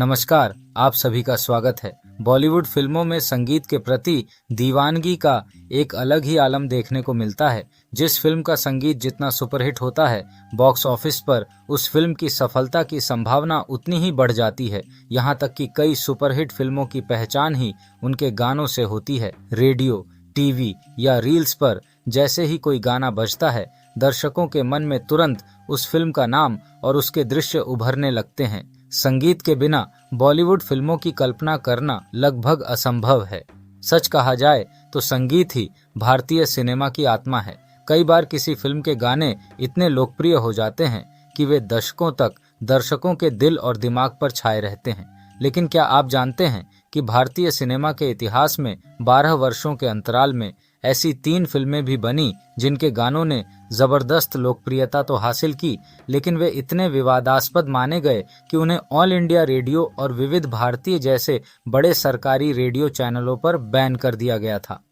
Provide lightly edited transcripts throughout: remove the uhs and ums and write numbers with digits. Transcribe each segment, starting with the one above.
नमस्कार, आप सभी का स्वागत है। बॉलीवुड फिल्मों में संगीत के प्रति दीवानगी का एक अलग ही आलम देखने को मिलता है। जिस फिल्म का संगीत जितना सुपरहिट होता है, बॉक्स ऑफिस पर उस फिल्म की सफलता की संभावना उतनी ही बढ़ जाती है। यहाँ तक कि कई सुपरहिट फिल्मों की पहचान ही उनके गानों से होती है। रेडियो, टीवी या रील्स पर जैसे ही कोई गाना बजता है, दर्शकों के मन में तुरंत उस फिल्म का नाम और उसके दृश्य उभरने लगते हैं। संगीत के बिना बॉलीवुड फिल्मों की कल्पना करना लगभग असंभव है। सच कहा जाए तो संगीत ही भारतीय सिनेमा की आत्मा है। कई बार किसी फिल्म के गाने इतने लोकप्रिय हो जाते हैं कि वे दशकों तक दर्शकों के दिल और दिमाग पर छाए रहते हैं। लेकिन क्या आप जानते हैं कि भारतीय सिनेमा के इतिहास में 12 वर्षों के अंतराल में ऐसी 3 फिल्में भी बनी जिनके गानों ने जबरदस्त लोकप्रियता तो हासिल की, लेकिन वे इतने विवादास्पद माने गए कि उन्हें ऑल इंडिया रेडियो और विविध भारती जैसे बड़े सरकारी रेडियो चैनलों पर बैन कर दिया गया था।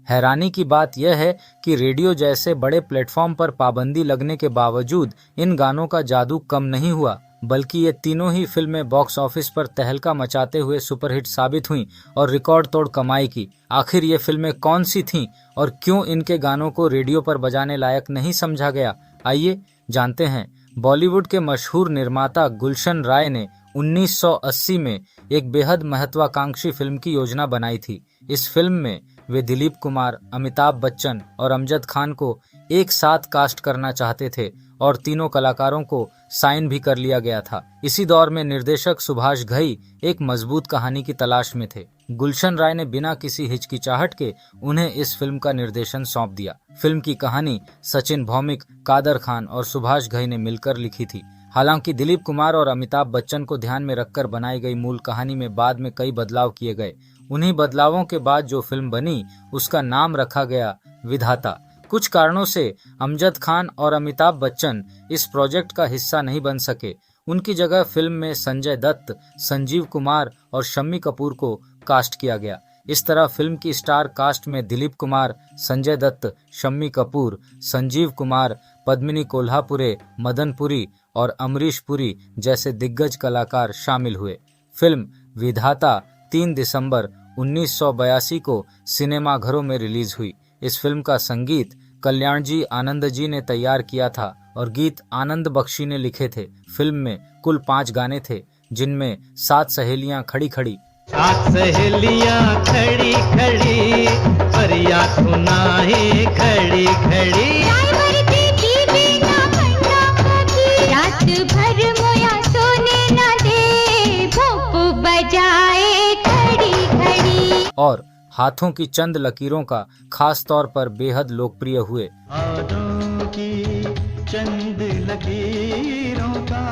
हैरानी की बात यह है कि रेडियो जैसे बड़े प्लेटफॉर्म पर पाबंदी लगने के बावजूद इन गानों का जादू कम नहीं हुआ, बल्कि ये तीनों ही फिल्में बॉक्स ऑफिस पर तहलका मचाते हुए सुपरहिट साबित हुईं और रिकॉर्ड तोड़ कमाई की। आखिर ये फिल्में कौन सी थीं और क्यों इनके गानों को रेडियो पर बजाने लायक नहीं समझा गया? आइए जानते हैं। बॉलीवुड के मशहूर निर्माता गुलशन राय ने 1980 में एक बेहद महत्वाकांक्षी फिल्म की योजना बनाई थी। इस फिल्म में वे दिलीप कुमार, अमिताभ बच्चन और अमजद खान को एक साथ कास्ट करना चाहते थे और तीनों कलाकारों को साइन भी कर लिया गया था। इसी दौर में निर्देशक सुभाष घई एक मजबूत कहानी की तलाश में थे। गुलशन राय ने बिना किसी हिचकिचाहट के उन्हें इस फिल्म का निर्देशन सौंप दिया। फिल्म की कहानी सचिन भौमिक, कादर खान और सुभाष घई ने मिलकर लिखी थी। हालांकि दिलीप कुमार और अमिताभ बच्चन को ध्यान में रखकर बनाई गई मूल कहानी में बाद में कई बदलाव किए गए। उन्हीं बदलावों के बाद जो फिल्म बनी उसका नाम रखा गया विधाता। कुछ कारणों से अमजद खान और अमिताभ बच्चन इस प्रोजेक्ट का हिस्सा नहीं बन सके। उनकी जगह फिल्म में संजय दत्त, संजीव कुमार और शम्मी कपूर को कास्ट किया गया। इस तरह फिल्म की स्टार कास्ट में दिलीप कुमार, संजय दत्त, शम्मी कपूर, संजीव कुमार, पद्मिनी कोल्हापुरे, मदन पुरी और अमरीश पुरी जैसे दिग्गज कलाकार शामिल हुए। फिल्म विधाता 3 दिसंबर 1982 को सिनेमाघरों में रिलीज हुई। इस फिल्म का संगीत कल्याण जी आनंद जी ने तैयार किया था और गीत आनंद बख्शी ने लिखे थे। फिल्म में कुल 5 गाने थे, जिनमें 7 सहेलियां खड़ी खड़ी, 7 सहेलियां खड़ी खड़ी, परिया सुनाए खड़ी खड़ी, रात भर मोया सोने न दे, भोप बजाए खड़ी खड़ी, और हाथों की चंद लकीरों का खास तौर पर बेहद लोकप्रिय हुए। हाथों की चंद लकीरों का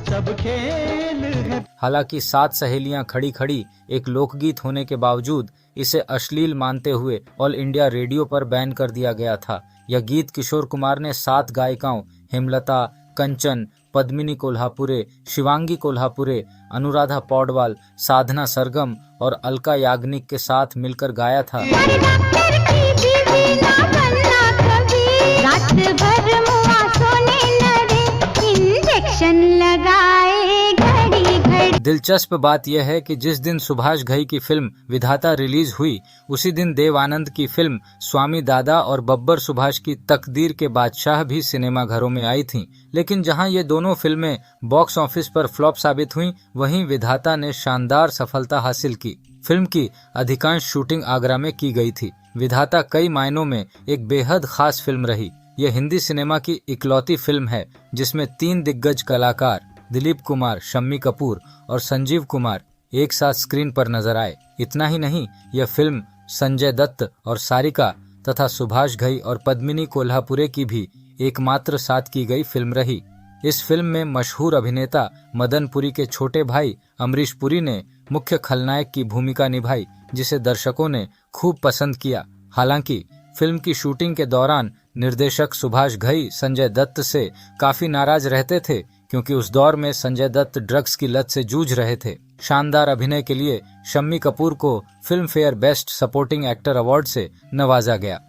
सब खेल है। हालांकि 7 सहेलियां खड़ी खड़ी एक लोकगीत होने के बावजूद इसे अश्लील मानते हुए ऑल इंडिया रेडियो पर बैन कर दिया गया था। यह गीत किशोर कुमार ने 7 गायिकाओं हेमलता, कंचन, पद्मिनी कोल्हापुरे, शिवांगी कोल्हापुरे, अनुराधा पौडवाल, साधना सरगम और अलका याग्निक के साथ मिलकर गाया था। रात भर मुआ सोने न दे, इंजेक्शन लगाए घड़ी घड़ी। दिलचस्प बात यह है कि जिस दिन सुभाष घई की फिल्म विधाता रिलीज हुई, उसी दिन देव आनंद की फिल्म स्वामी दादा और बब्बर सुभाष की तकदीर के बादशाह भी सिनेमाघरों में आई थीं। लेकिन जहां ये दोनों फिल्में बॉक्स ऑफिस पर फ्लॉप साबित हुईं, वहीं विधाता ने शानदार सफलता हासिल की। फिल्म की अधिकांश शूटिंग आगरा में की गई थी। विधाता कई मायनों में एक बेहद खास फिल्म रही। यह हिंदी सिनेमा की इकलौती फिल्म है जिसमें 3 दिग्गज कलाकार दिलीप कुमार, शम्मी कपूर और संजीव कुमार एक साथ स्क्रीन पर नजर आए। इतना ही नहीं, यह फिल्म संजय दत्त और सारिका तथा सुभाष घई और पद्मिनी कोल्हापुरे की भी एकमात्र साथ की गई फिल्म रही। इस फिल्म में मशहूर अभिनेता मदन पुरी के छोटे भाई अमरीश पुरी ने मुख्य खलनायक की भूमिका निभाई, जिसे दर्शकों ने खूब पसंद किया। हालांकि फिल्म की शूटिंग के दौरान निर्देशक सुभाष घई संजय दत्त से काफी नाराज रहते थे, क्योंकि उस दौर में संजय दत्त ड्रग्स की लत से जूझ रहे थे। शानदार अभिनय के लिए शम्मी कपूर को film fair best supporting actor award से नवाजा गया।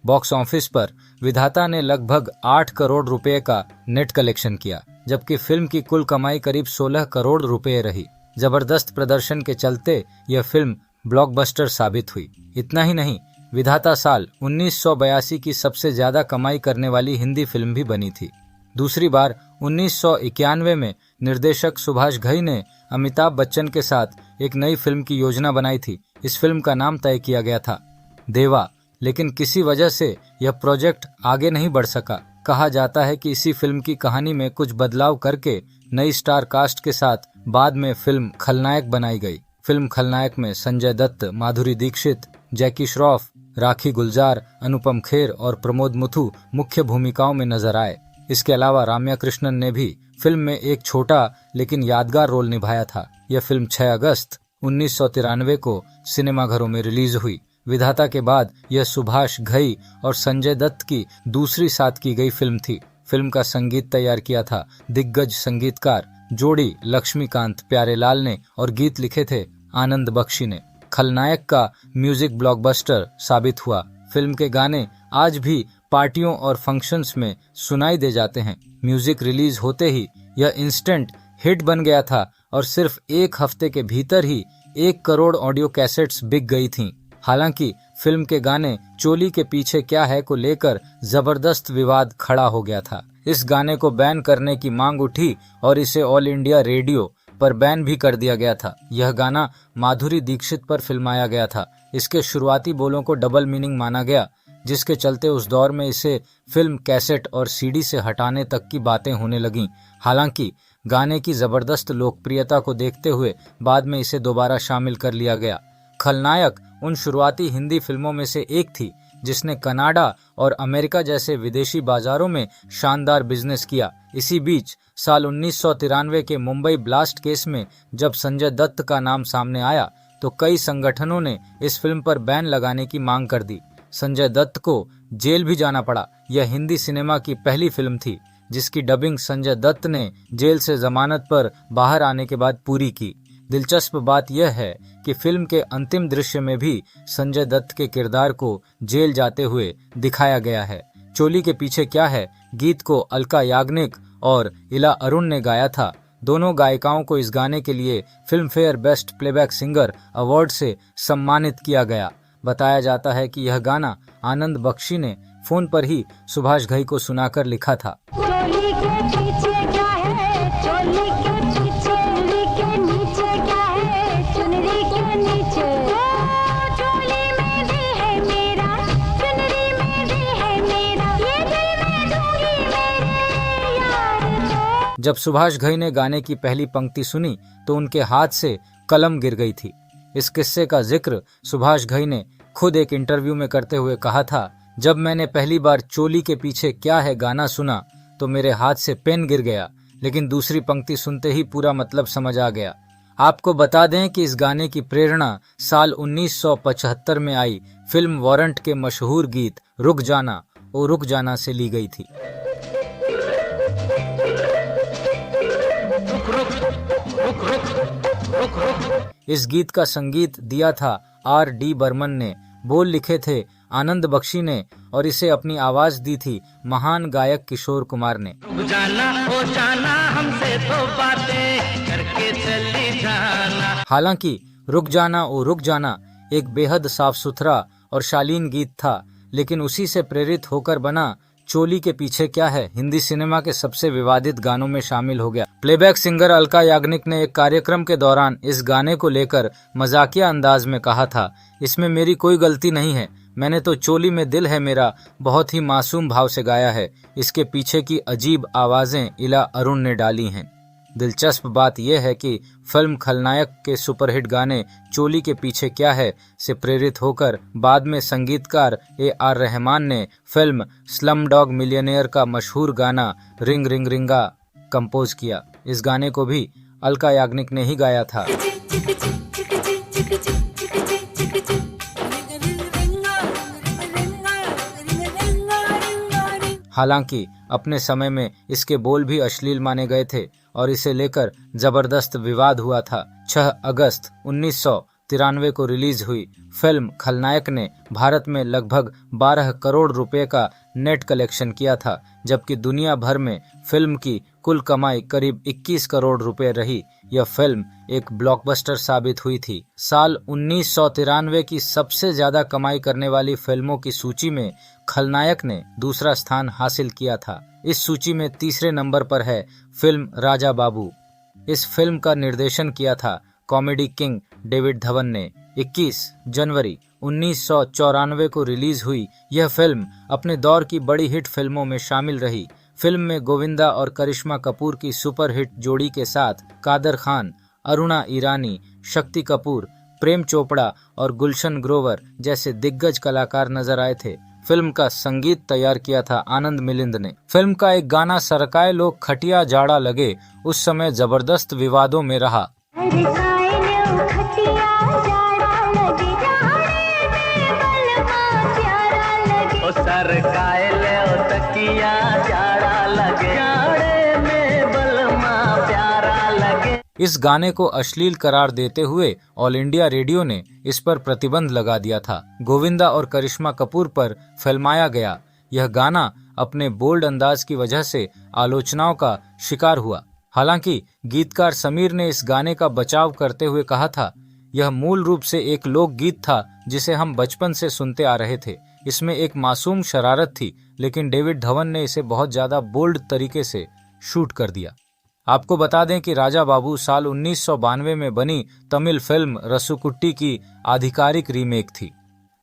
बॉक्स ऑफिस पर विधाता ने लगभग 8 करोड़ रुपए का नेट कलेक्शन किया, जबकि फिल्म की कुल कमाई करीब 16 करोड़ रुपए रही। जबरदस्त प्रदर्शन के चलते यह फिल्म ब्लॉकबस्टर साबित हुई। इतना ही नहीं, विधाता साल 1982 की सबसे ज्यादा कमाई करने वाली हिंदी फिल्म भी बनी थी। दूसरी बार 1991 में निर्देशक सुभाष घई ने अमिताभ बच्चन के साथ एक नई फिल्म की योजना बनाई थी। इस फिल्म का नाम तय किया गया था देवा, लेकिन किसी वजह से यह प्रोजेक्ट आगे नहीं बढ़ सका। कहा जाता है कि इसी फिल्म की कहानी में कुछ बदलाव करके नई स्टार कास्ट के साथ बाद में फिल्म खलनायक बनाई गई। फिल्म खलनायक में संजय दत्त, माधुरी दीक्षित, जैकी श्रॉफ, राखी गुलजार, अनुपम खेर और प्रमोद मुथु मुख्य भूमिकाओं में नजर आए। इसके अलावा राम्या कृष्णन ने भी फिल्म में एक छोटा लेकिन यादगार रोल निभाया था। यह फिल्म 6 अगस्त 1993 को सिनेमाघरों में रिलीज हुई। विधाता के बाद यह सुभाष घई और संजय दत्त की दूसरी साथ की गई फिल्म थी। फिल्म का संगीत तैयार किया था दिग्गज संगीतकार जोड़ी लक्ष्मीकांत प्यारेलाल ने और गीत लिखे थे आनंद बख्शी ने। खलनायक का म्यूजिक ब्लॉकबस्टर साबित हुआ। फिल्म के गाने आज भी पार्टियों और फंक्शंस में सुनाई दे जाते हैं। म्यूजिक रिलीज होते ही यह इंस्टेंट हिट बन गया था और सिर्फ एक हफ्ते के भीतर ही 1 करोड़ ऑडियो कैसेट्स बिक गई थीं। हालांकि फिल्म के गाने चोली के पीछे क्या है को लेकर जबरदस्त विवाद खड़ा हो गया था। इस गाने को बैन करने की मांग उठी और इसे ऑल इंडिया रेडियो पर बैन भी कर दिया गया था। यह गाना माधुरी दीक्षित पर फिल्माया गया था। इसके शुरुआती बोलों को डबल मीनिंग माना गया, जिसके चलते उस दौर में इसे फिल्म कैसेट और सीडी से हटाने तक की बातें होने लगीं। हालांकि गाने की जबरदस्त लोकप्रियता को देखते हुए बाद में इसे दोबारा शामिल कर लिया गया। खलनायक उन शुरुआती हिंदी फिल्मों में से एक थी जिसने कनाडा और अमेरिका जैसे विदेशी बाजारों में शानदार बिजनेस किया। इसी बीच साल 1993 के मुंबई ब्लास्ट केस में जब संजय दत्त का नाम सामने आया तो कई संगठनों ने इस फिल्म पर बैन लगाने की मांग कर दी। संजय दत्त को जेल भी जाना पड़ा। यह हिंदी सिनेमा की पहली फिल्म थी जिसकी डबिंग संजय दत्त ने जेल से जमानत पर बाहर आने के बाद पूरी की। दिलचस्प बात यह है कि फिल्म के अंतिम दृश्य में भी संजय दत्त के किरदार को जेल जाते हुए दिखाया गया है। चोली के पीछे क्या है गीत को अलका याग्निक और इला अरुण ने गाया था। दोनों गायिकाओं को इस गाने के लिए film fair best playback singer award से सम्मानित किया गया। बताया जाता है कि यह गाना आनंद बख्शी ने फोन पर ही सुभाष घई को सुनाकर लिखा था। चोली के पीछे क्या है, चोली के पीछे, चुनरी के नीचे क्या है, चुनरी के नीचे, चोली में भी है मेरा, चुनरी में भी है मेरा, ये दिल में दूंगी मेरे यार को। जब सुभाष घई ने गाने की पहली पंक्ति सुनी तो उनके हाथ से कलम गिर गई थी। इस किस्से का जिक्र सुभाष घई ने खुद एक इंटरव्यू में करते हुए कहा था, जब मैंने पहली बार चोली के पीछे क्या है गाना सुना तो मेरे हाथ से पेन गिर गया, लेकिन दूसरी पंक्ति सुनते ही पूरा मतलब समझ आ गया। आपको बता दें कि इस गाने की प्रेरणा साल 1975 में आई फिल्म वारंट के मशहूर गीत रुक जाना ओ रुक जाना से ली गई थी। इस गीत का संगीत दिया था R.D. बर्मन ने, बोल लिखे थे आनंद बख्शी ने और इसे अपनी आवाज दी थी महान गायक किशोर कुमार ने। जाना हो जाना हमसे तो बातें करके चली जाना। हालांकि रुक जाना ओ रुक जाना एक बेहद साफ सुथरा और शालीन गीत था, लेकिन उसी से प्रेरित होकर बना चोली के पीछे क्या है हिंदी सिनेमा के सबसे विवादित गानों में शामिल हो गया। प्लेबैक सिंगर अलका याग्निक ने एक कार्यक्रम के दौरान इस गाने को लेकर मजाकिया अंदाज में कहा था, इसमें मेरी कोई गलती नहीं है, मैंने तो चोली में दिल है मेरा बहुत ही मासूम भाव से गाया है। इसके पीछे की अजीब आवाजें इला अरुण ने डाली हैं। दिलचस्प बात यह है कि फिल्म खलनायक के सुपरहिट गाने चोली के पीछे क्या है से प्रेरित होकर बाद में संगीतकार A.R. रहमान ने फिल्म स्लम डॉग मिलियनेयर का मशहूर गाना रिंग रिंग रिंगा कंपोज किया। इस गाने को भी अलका याग्निक ने ही गाया था। हालांकि अपने समय में इसके बोल भी अश्लील माने गए थे और इसे लेकर जबरदस्त विवाद हुआ था। 6 अगस्त 1993 को रिलीज हुई फिल्म खलनायक ने भारत में लगभग 12 करोड़ रुपए का नेट कलेक्शन किया था, जबकि दुनिया भर में फिल्म की कुल कमाई करीब 21 करोड़ रुपए रही। यह फिल्म एक ब्लॉकबस्टर साबित हुई थी। साल 1993 की सबसे ज्यादा कमाई करने वाली फिल्मों की सूची में खलनायक ने दूसरा स्थान हासिल किया था। इस सूची में तीसरे नंबर पर है फिल्म राजा बाबू। इस फिल्म का निर्देशन किया था कॉमेडी किंग डेविड धवन ने। 21 जनवरी 1994 को रिलीज हुई यह फिल्म अपने दौर की बड़ी हिट फिल्मों में शामिल रही। फिल्म में गोविंदा और करिश्मा कपूर की सुपरहिट जोड़ी के साथ कादर खान, अरुणा ईरानी, शक्ति कपूर, प्रेम चोपड़ा और गुलशन ग्रोवर जैसे दिग्गज कलाकार नजर आए थे। फिल्म का संगीत तैयार किया था आनंद मिलिंद ने। फिल्म का एक गाना सरकाए लोग खटिया जाड़ा लगे उस समय जबरदस्त विवादों में रहा। इस गाने को अश्लील करार देते हुए ऑल इंडिया रेडियो ने इस पर प्रतिबंध लगा दिया था। गोविंदा और करिश्मा कपूर पर फिल्माया गया यह गाना अपने बोल्ड अंदाज की वजह से आलोचनाओं का शिकार हुआ। हालांकि गीतकार समीर ने इस गाने का बचाव करते हुए कहा था, यह मूल रूप से एक लोकगीत था जिसे हम बचपन से सुनते आ रहे थे। इसमें एक मासूम शरारत थी, लेकिन डेविड धवन ने इसे बहुत ज्यादा बोल्ड तरीके से शूट कर दिया। आपको बता दें कि राजा बाबू साल 1992 में बनी तमिल फिल्म रसुकुट्टी की आधिकारिक रीमेक थी।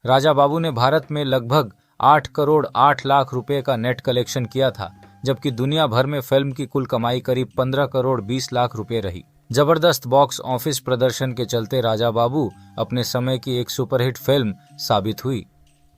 राजा बाबू ने भारत में लगभग 8 करोड़ 8 लाख रुपए का नेट कलेक्शन किया था, जबकि दुनिया भर में फिल्म की कुल कमाई करीब 15 करोड़ 20 लाख रुपए रही। जबरदस्त बॉक्स ऑफिस प्रदर्शन के चलते राजा बाबू अपने समय की एक सुपरहिट फिल्म साबित हुई।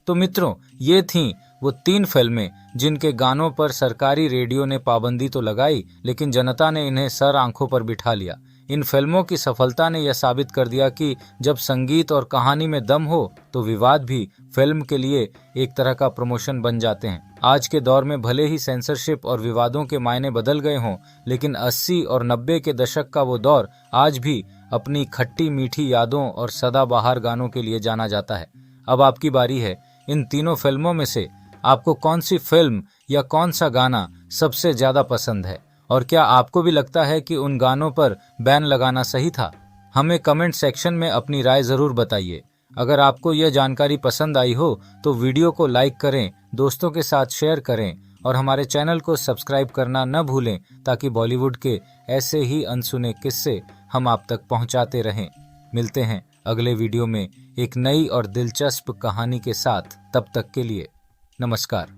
तो मित्रों, ये थीं वो 3 फिल्में जिनके गानों पर सरकारी रेडियो ने पाबंदी तो लगाई, लेकिन जनता ने इन्हें सर आंखों पर बिठा लिया। इन फिल्मों की सफलता ने यह साबित कर दिया कि जब संगीत और कहानी में दम हो तो विवाद भी फिल्म के लिए एक तरह का प्रमोशन बन जाते हैं। आज के दौर में भले ही सेंसरशिप और विवादों के मायने बदल गए हों, लेकिन 80 और 90 के दशक का वो दौर आज भी अपनी खट्टी मीठी यादों और सदाबहार गानों के लिए जाना जाता है। अब आपकी बारी है। इन तीनों फिल्मों में से आपको कौन सी फिल्म या कौन सा गाना सबसे ज्यादा पसंद है, और क्या आपको भी लगता है कि उन गानों पर बैन लगाना सही था? हमें कमेंट सेक्शन में अपनी राय जरूर बताइए। अगर आपको यह जानकारी पसंद आई हो तो वीडियो को लाइक करें, दोस्तों के साथ शेयर करें और हमारे चैनल को सब्सक्राइब करना न भूलें, ताकि बॉलीवुड के ऐसे ही अनसुने किस्से हम आप तक पहुंचाते रहें। मिलते हैं अगले वीडियो में एक नई और दिलचस्प कहानी के साथ। तब तक के लिए नमस्कार।